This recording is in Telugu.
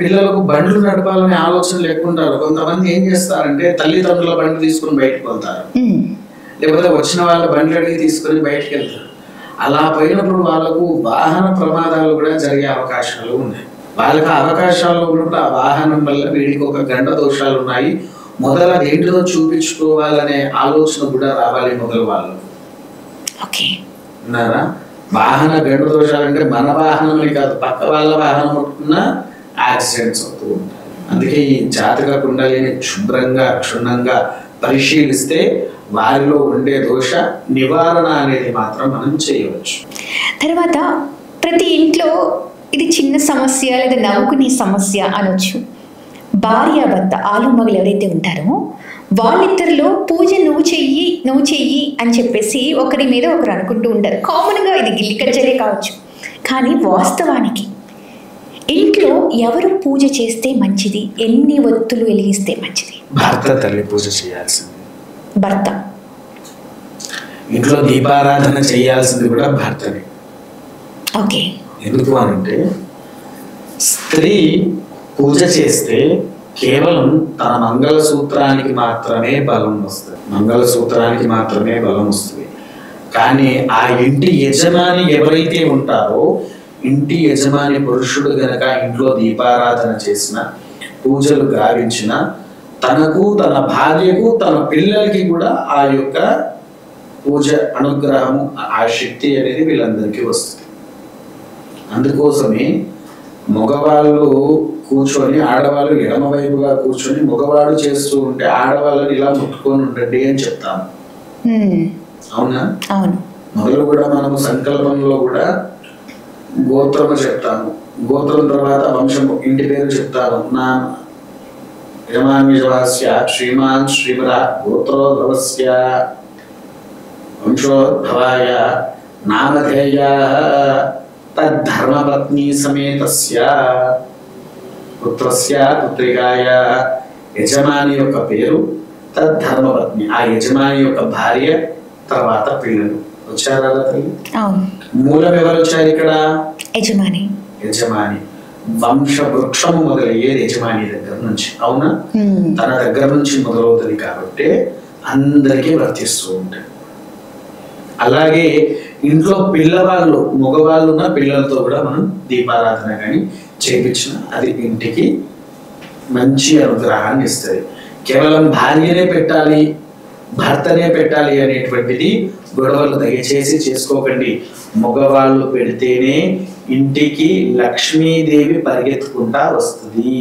పిల్లలకు బండ్లు నడపాలనే ఆలోచన లేకుంటారు. కొంతమంది ఏం చేస్తారంటే తల్లిదండ్రుల బండి తీసుకుని బయటకు వెళ్తారు, లేకపోతే వచ్చిన వాళ్ళ బండ్లు అడిగి తీసుకొని బయటకు వెళ్తారు. అలా పోయినప్పుడు వాళ్ళకు వాహన ప్రమాదాలు కూడా జరిగే అవకాశాలు ఉన్నాయి. వాళ్ళకి అవకాశాలు ఉన్నప్పుడు ఆ వాహనం వల్ల వీడికి ఒక గండ దోషాలు ఉన్నాయి, మొదల దేంట్లో చూపించుకోవాలనే ఆలోచన కూడా రావాలి మొదలు వాళ్ళు. ఉన్నారా? వాహన గండ దోషాలంటే మన వాహనమే కాదు, పక్క వాళ్ళ వాహనం ఉంటున్నా యాక్సిడెంట్స్ అవుతూ ఉంటాయి. అందుకే ఈ జాతక కుండలిని శుభ్రంగా క్షుణ్ణంగా పరిశీలిస్తే వారిలో ఉండే దోష నివారణ అనేది మాత్రం మనం చేయవచ్చు. తర్వాత ప్రతి ఇంట్లో ఇది చిన్న సమస్య లేదా నవ్వుకునే సమస్య అనొచ్చు. భార్యాభర్త ఆలుమగలు ఎవరైతే ఉంటారో వాళ్ళిద్దరిలో పూజ నువ్వు చెయ్యి అని చెప్పేసి ఒకరి మీద ఒకరు అనుకుంటూ ఉంటారు. కామన్గా ఇది గిల్లికజ్జలే కావచ్చు. కానీ వాస్తవానికి ఇంట్లో ఎవరు పూజ చేస్తే మంచిది, ఎన్ని ఒత్తులు వెలిగిస్తే మంచిది? భర్త తల్లి పూజ చేయాల్సింది, భర్త. ఇంట్లో దీపారాధన చేయాల్సింది కూడా భర్తనే. ఓకే. ఎందుకు అనంటే స్త్రీ పూజ చేస్తే కేవలం తన మంగళసూత్రానికి మాత్రమే బలం వస్తుంది, మంగళసూత్రానికి మాత్రమే బలం వస్తుంది. కానీ ఆ ఇంటి యజమాని ఎవరైతే ఉంటారో, ఇంటి యజమాని పురుషుడు గనక ఇంట్లో దీపారాధన చేసిన, పూజలు గావించిన, తనకు తన భార్యకు తన పిల్లలకి కూడా ఆ యొక్క పూజ అనుగ్రహము ఆ శక్తి అనేది వీళ్ళందరికీ వస్తుంది. అందుకోసమే మగవాళ్ళు కూర్చొని ఆడవాళ్ళు ఎడమ వైపుగా కూర్చొని మగవాడు చేస్తూ ఉంటే ఆడవాళ్ళని ఇలా ముట్టుకొని ఉండండి అని చెప్తాము. అవునా? అవును. మొదలు కూడా మనము సంకల్పంలో కూడా గోత్రము చెప్తాము, గోత్రం తర్వాత వంశము, ఇంటి పేరు చెప్తాను. నా యజమాన్యజవాస్య శ్రీమాన్ శ్రీమరా గోత్రోద్భవస్య వంశోద్భవాయ నామధేయ తద్ధర్మపత్ని సమేతస్య పుత్రస్య పుత్రికాయ. యజమాని యొక్క పేరు, తద్ధర్మపత్ని ఆ యజమాని యొక్క భార్య, తర్వాత పిల్లలు. వచ్చారా తల్లి? మూలం ఎవరు వచ్చారు ఇక్కడ? యజమాని. యజమాని వంశ వృక్షము మొదలయ్యేది యజమాని దగ్గర నుంచి. అవునా? తన దగ్గర నుంచి మొదలవుతుంది కాబట్టి అందరికీ వర్తిస్తూ ఉంటాయి. అలాగే ఇంట్లో పిల్లవాళ్ళు మగవాళ్ళు ఉన్న పిల్లలతో కూడా మనం దీపారాధన కానీ చేయించిన అది ఇంటికి మంచి అనుగ్రహాన్ని ఇస్తుంది. కేవలం భార్యనే పెట్టాలి భర్తనే పెట్టాలి అనేటువంటిది గొడవలు దయచేసి చేసుకోకండి. మగవాళ్ళు పెడితేనే ఇంటికి లక్ష్మీదేవి పరిగెత్తుకుంటా వస్తుంది.